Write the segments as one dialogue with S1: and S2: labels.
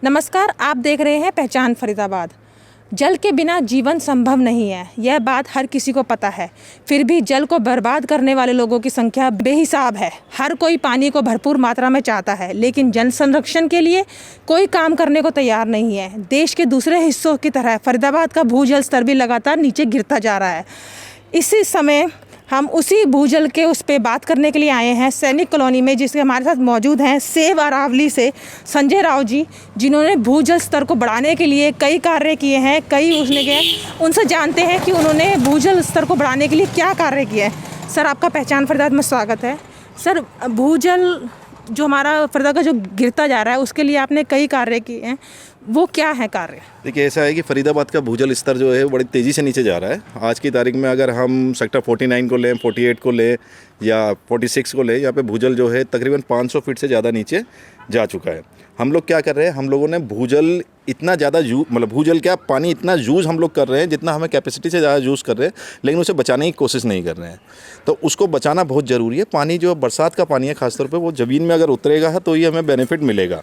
S1: नमस्कार, आप देख रहे हैं पहचान फरीदाबाद। जल के बिना जीवन संभव नहीं है, यह बात हर किसी को पता है। फिर भी जल को बर्बाद करने वाले लोगों की संख्या बेहिसाब है। हर कोई पानी को भरपूर मात्रा में चाहता है, लेकिन जल संरक्षण के लिए कोई काम करने को तैयार नहीं है। देश के दूसरे हिस्सों की तरह फरीदाबाद का भूजल स्तर भी लगातार नीचे गिरता जा रहा है। इसी समय हम उसी भूजल के उस पे बात करने के लिए आए हैं सैनिक कॉलोनी में, जिसके हमारे साथ मौजूद हैं सेव अरावली से संजय राव जी, जिन्होंने भूजल स्तर को बढ़ाने के लिए कई कार्य किए हैं, कई उसने किए। उनसे जानते हैं कि उन्होंने भूजल स्तर को बढ़ाने के लिए क्या कार्य किए हैं। सर, आपका पहचान फरीदाबाद में स्वागत है। सर, भूजल जो हमारा फरीदाबाद का जो गिरता जा रहा है, उसके लिए आपने कई कार्य किए हैं, वो क्या है कार्य?
S2: देखिए, ऐसा है कि फरीदाबाद का भूजल स्तर जो है बड़ी तेज़ी से नीचे जा रहा है। आज की तारीख में अगर हम सेक्टर 49 को लें, 48 को लें या 46 को लें, यहाँ पे भूजल जो है तकरीबन 500 फीट से ज़्यादा नीचे जा चुका है। हम लोग क्या कर रहे हैं, हम लोगों ने भूजल इतना ज़्यादा भूजल क्या पानी इतना यूज़ हम लोग कर रहे हैं जितना हमें कैपेसिटी से ज़्यादा यूज़ कर रहे हैं, लेकिन उसे बचाने की कोशिश नहीं कर रहे हैं। तो उसको बचाना बहुत ज़रूरी है। पानी जो बरसात का पानी है खासतौर पे, वो ज़मीन में अगर उतरेगा है तो ही हमें बेनिफिट मिलेगा।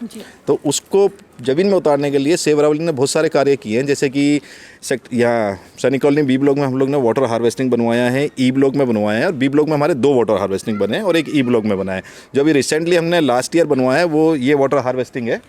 S2: तो उसको ज़मीन में उतारने के लिए सेव अरावली ने बहुत सारे कार्य किए हैं, जैसे कि यहाँ सैनिक कॉलोनी बी ब्लॉक में हम लोग ने वाटर हार्वेस्टिंग बनवाया है, ई ब्लॉक में बनवाया है, और बी ब्लॉक में हमारे 2 वाटर हार्वेस्टिंग बने हैं और एक ई ब्लॉक में बना है। जो अभी रिसेंटली हमने लास्ट ईयर बनवाया है वो ये वाटर हार्वेस्टिंग है।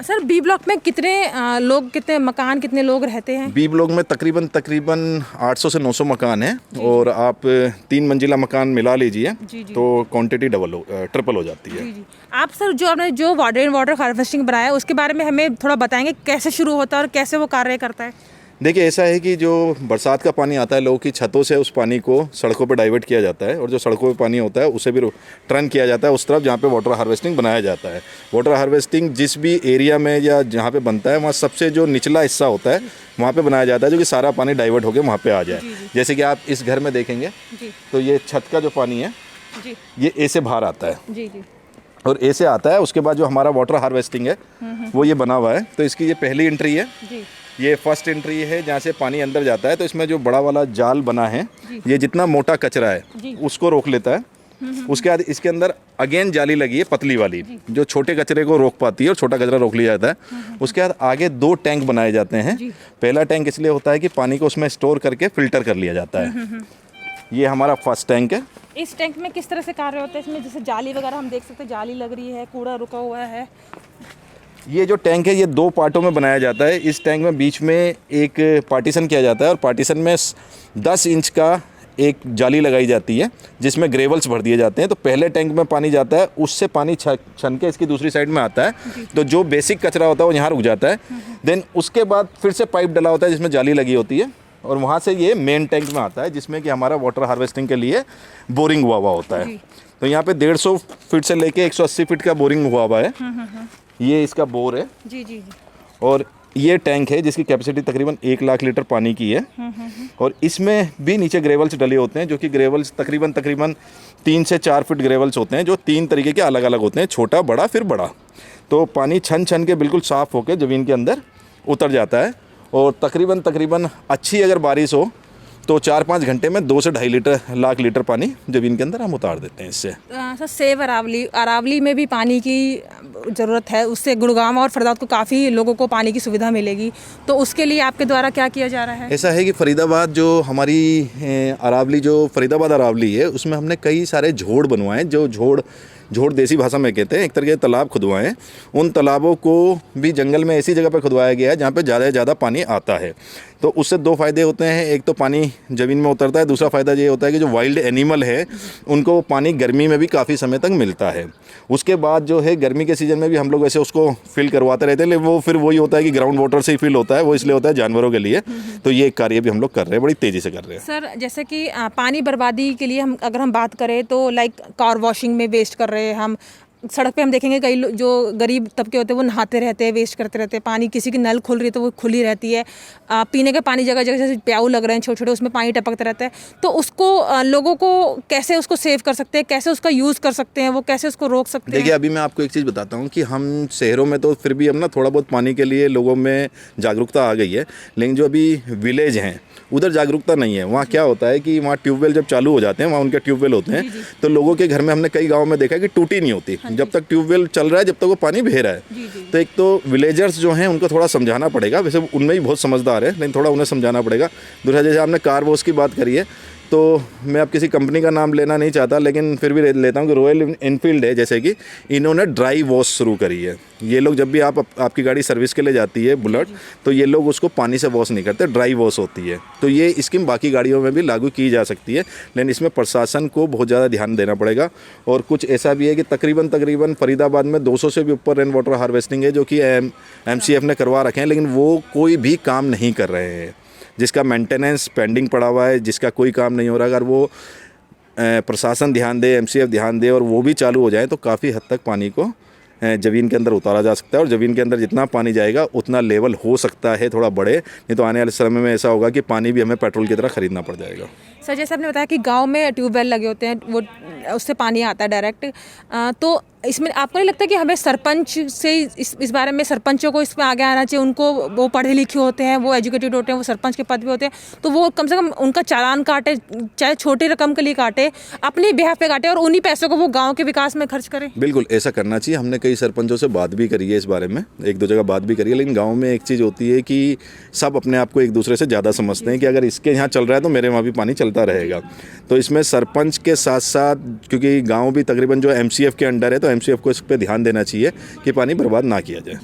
S1: सर, बी ब्लॉक में कितने मकान, कितने लोग रहते हैं?
S2: बी ब्लॉक में तकरीबन 800 से 900 मकान हैं, और आप 3 मंजिला मकान मिला लीजिए तो क्वांटिटी ट्रिपल हो जाती है।
S1: जी। आप सर, जो वाटर हार्वेस्टिंग बनाया है, उसके बारे में हमें थोड़ा बताएंगे, कैसे शुरू होता है और कैसे वो कार्य करता है?
S2: देखिए, ऐसा है कि जो बरसात का पानी आता है, लोगों की छतों से उस पानी को सड़कों पर डाइवर्ट किया जाता है, और जो सड़कों पे पानी होता है उसे भी टर्न किया जाता है उस तरफ जहाँ पे वाटर हार्वेस्टिंग बनाया जाता है। वाटर हार्वेस्टिंग जिस भी एरिया में या जहाँ पे बनता है, वहाँ सबसे जो निचला हिस्सा होता है वहाँ पे बनाया जाता है, जो कि सारा पानी डाइवर्ट होकर वहाँ पे आ जाए। जैसे कि आप इस घर में देखेंगे तो ये छत का जो पानी है ये ए से बाहर आता है, और ए से आता है। उसके बाद जो हमारा वाटर हार्वेस्टिंग है वो ये बना हुआ है। तो इसकी ये पहली एंट्री है, ये फर्स्ट एंट्री है जहाँ से पानी अंदर जाता है। तो इसमें जो बड़ा वाला जाल बना है, ये जितना मोटा कचरा है उसको रोक लेता है। उसके बाद इसके अंदर अगेन जाली लगी है पतली वाली, जो छोटे कचरे को रोक पाती है और छोटा कचरा रोक लिया जाता है। उसके बाद आगे 2 टैंक बनाए जाते हैं। पहला टैंक इसलिए होता है कि पानी को उसमें स्टोर करके फिल्टर कर लिया जाता है। ये हमारा फर्स्ट टैंक है।
S1: इस टैंक में किस तरह से कार्य होता है? इसमें जैसे जाली वगैरह हम देख सकते हैं, जाली लग रही है, कूड़ा रुका हुआ है।
S2: ये जो टैंक है ये 2 पार्टों में बनाया जाता है। इस टैंक में बीच में एक पार्टीशन किया जाता है, और पार्टीशन में 10 इंच का एक जाली लगाई जाती है जिसमें ग्रेवल्स भर दिए जाते हैं। तो पहले टैंक में पानी जाता है, उससे पानी छन के इसकी दूसरी साइड में आता है। तो जो बेसिक कचरा होता है वो यहाँ रुक जाता है। देन उसके बाद फिर से पाइप डला होता है जिसमें जाली लगी होती है, और वहाँ से ये मेन टैंक में आता है जिसमें कि हमारा वाटर हार्वेस्टिंग के लिए बोरिंग हुआ होता है। तो यहाँ पे 150 फीट से लेके 180 फीट का बोरिंग हुआ है। ये इसका बोर है। जी। और ये टैंक है जिसकी कैपेसिटी तकरीबन 1 लाख लीटर पानी की है। और इसमें भी नीचे ग्रेवल्स डले होते हैं, जो कि ग्रेवल्स तकरीबन 3 से 4 फीट ग्रेवल्स होते हैं, जो 3 तरीके के अलग अलग होते हैं, छोटा, बड़ा, फिर बड़ा। तो पानी छन के बिल्कुल साफ़ होकर ज़मीन के अंदर उतर जाता है, और तकरीबन अच्छी अगर बारिश हो तो 4-5 घंटे में 2 से 2.5 लाख लीटर पानी ज़मीन के अंदर हम उतार देते हैं इससे।
S1: सर, सेव अरावली में भी पानी की ज़रूरत है, उससे गुड़गांव और फरीदाबाद को काफ़ी लोगों को पानी की सुविधा मिलेगी। तो उसके लिए आपके द्वारा क्या किया जा रहा है?
S2: ऐसा है कि फरीदाबाद जो हमारी अरावली, जो फरीदाबाद अरावली है, उसमें हमने कई सारे झोड़ बनवाए। जो झोड़ देसी भाषा में कहते हैं, एक तरह के तालाब खुदवाए हैं। उन तालाबों को भी जंगल में ऐसी जगह पर खुदवाया गया है जहाँ पे ज़्यादा से ज़्यादा पानी आता है। तो उससे 2 फ़ायदे होते हैं। एक तो पानी ज़मीन में उतरता है, दूसरा फ़ायदा ये होता है कि जो वाइल्ड एनिमल है उनको पानी गर्मी में भी काफ़ी समय तक मिलता है। उसके बाद जो है गर्मी के सीज़न में भी हम लोग वैसे उसको फिल करवाते रहते हैं, लेकिन वो फिर वही होता है कि ग्राउंड वाटर से ही फिल होता है, वो इसलिए होता है जानवरों के लिए। तो ये कार्य भी हम लोग कर रहे हैं, बड़ी तेज़ी से कर रहे हैं।
S1: सर, जैसे कि पानी बर्बादी के लिए अगर हम बात करें तो लाइक कार वॉशिंग में वेस्ट कर रहे हैं हम। सड़क पे हम देखेंगे कई जो गरीब तबके होते हैं वो नहाते रहते हैं, वेस्ट करते रहते हैं पानी। किसी की नल खुल रही है तो वो खुली रहती है। पीने के पानी जगह जगह जैसे प्याऊ लग रहे हैं छोटे छोटे, उसमें पानी टपकता रहता है। तो उसको लोगों को कैसे उसको सेव कर सकते हैं, कैसे उसका यूज़ कर सकते हैं, वो कैसे उसको रोक सकते हैं?
S2: देखिए, अभी मैं आपको एक चीज़ बताता हूँ कि हम शहरों में तो फिर भी हम ना थोड़ा बहुत पानी के लिए लोगों में जागरूकता आ गई है, लेकिन जो अभी विलेज हैं उधर जागरूकता नहीं है। वहाँ क्या होता है कि वहाँ ट्यूबवेल जब चालू हो जाते हैं, वहाँ उनके ट्यूबवेल होते हैं, तो लोगों के घर में हमने कई गाँव में देखा है कि टूटी नहीं होती, जब तक ट्यूबवेल चल रहा है, जब तक वो पानी बह रहा है। तो एक तो विलेजर्स जो हैं उनको थोड़ा समझाना पड़ेगा, वैसे उनमें भी बहुत समझदार है, लेकिन थोड़ा उन्हें समझाना पड़ेगा। दूसरा, जैसे आपने कार वॉश की बात करी है, तो मैं अब किसी कंपनी का नाम लेना नहीं चाहता, लेकिन फिर भी लेता हूँ कि रॉयल एनफील्ड है, जैसे कि इन्होंने ड्राई वॉश शुरू करी है। ये लोग जब भी आपकी गाड़ी सर्विस के लिए जाती है बुलेट, तो ये लोग उसको पानी से वॉश नहीं करते, ड्राई वॉश होती है। तो ये स्कीम बाकी गाड़ियों में भी लागू की जा सकती है, लेकिन इसमें प्रशासन को बहुत ज़्यादा ध्यान देना पड़ेगा। और कुछ ऐसा भी है कि तकरीबन फरीदाबाद में 200 से भी ऊपर रेन वाटर हार्वेस्टिंग है, जो कि MCF ने करवा रखे हैं, लेकिन वो कोई भी काम नहीं कर रहे हैं, जिसका मेंटेनेंस पेंडिंग पड़ा हुआ है, जिसका कोई काम नहीं हो रहा। अगर वो प्रशासन ध्यान दे, MCF ध्यान दे और वो भी चालू हो जाए, तो काफ़ी हद तक पानी को ज़मीन के अंदर उतारा जा सकता है। और ज़मीन के अंदर जितना पानी जाएगा उतना लेवल हो सकता है थोड़ा बढ़े, नहीं तो आने वाले समय में ऐसा होगा कि पानी भी हमें पेट्रोल की तरह ख़रीदना पड़ जाएगा।
S1: सर, जैसे आपने बताया कि गांव में ट्यूबवेल लगे होते हैं, वो उससे पानी आता है डायरेक्ट, तो इसमें आपको नहीं लगता कि हमें सरपंच से इस बारे में, सरपंचों को इसमें आगे आना चाहिए? उनको, वो पढ़े लिखे होते हैं, वो एजुकेटेड होते हैं, वो सरपंच के पद पे होते हैं, तो वो कम से कम उनका चालान काटे, चाहे छोटी रकम के लिए काटे, अपनी बिहाफ पे काटे और उन्हीं पैसों को वो गाँव के विकास में खर्च करें।
S2: बिल्कुल ऐसा करना चाहिए। हमने कई सरपंचों से बात भी करी है इस बारे में, एक दो जगह बात भी करी है, लेकिन गाँव में एक चीज़ होती है कि सब अपने आप को एक दूसरे से ज़्यादा समझते हैं कि अगर इसके यहाँ चल रहा है तो मेरे वहाँ भी पानी चलता रहेगा। तो इसमें सरपंच के साथ साथ, क्योंकि गांव भी तकरीबन जो MCF के अंडर है, तो MCF को इस पर ध्यान देना चाहिए कि पानी बर्बाद ना किया जाए।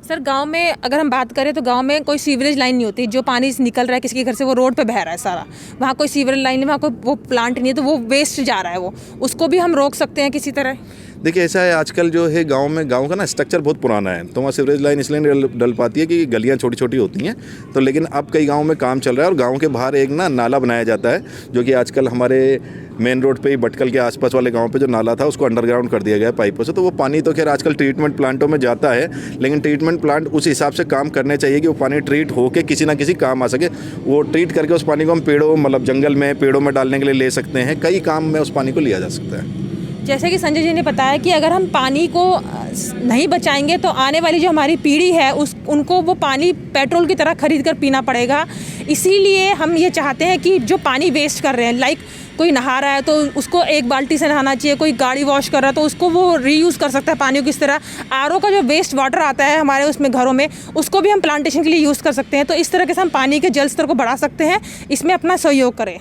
S1: सर, गांव में अगर हम बात करें तो गांव में कोई सीवरेज लाइन नहीं होती। जो पानी निकल रहा है किसी के घर से, वो रोड पे बह रहा है सारा, वहाँ कोई सीवरेज लाइन नहीं, वहाँ कोई वो प्लांट नहीं है, तो वो वेस्ट जा रहा है, वो उसको भी हम रोक सकते हैं किसी तरह।
S2: देखिए ऐसा है, आजकल जो है गांव का ना स्ट्रक्चर बहुत पुराना है, तो वहाँ सीवरेज लाइन इसलिए नहीं डल पाती है कि गलियाँ छोटी छोटी होती हैं। तो लेकिन अब कई गाँव में काम चल रहा है और गाँव के बाहर एक ना नाला बनाया जाता है, जो कि आजकल हमारे मेन रोड पे ही भटकल के आसपास वाले गांव पे जो नाला था उसको अंडरग्राउंड कर दिया गया है पाइपों से। तो वो पानी तो खैर आजकल ट्रीटमेंट प्लांटों में जाता है, लेकिन ट्रीटमेंट प्लांट उस हिसाब से काम करने चाहिए कि वो पानी ट्रीट होकर किसी ना किसी काम आ सके। वो ट्रीट करके उस पानी को हम पेड़ों, मतलब जंगल में पेड़ों में डालने के लिए ले सकते हैं, कई काम में उस पानी को लिया जा सकता है।
S1: जैसे कि संजय जी ने बताया कि अगर हम पानी को नहीं बचाएंगे तो आने वाली जो हमारी पीढ़ी है उनको वो पानी पेट्रोल की तरह खरीद कर पीना पड़ेगा। इसीलिए हम ये चाहते हैं कि जो पानी वेस्ट कर रहे हैं, लाइक कोई नहा रहा है तो उसको एक बाल्टी से नहाना चाहिए, कोई गाड़ी वॉश कर रहा है तो उसको वो रीयूज़ कर सकता है पानी को। किस तरह RO का जो वेस्ट वाटर आता है हमारे उसमें घरों में, उसको भी हम प्लांटेशन के लिए यूज़ कर सकते हैं। तो इस तरह के से हम पानी के जल स्तर को बढ़ा सकते हैं। इसमें अपना सहयोग करें।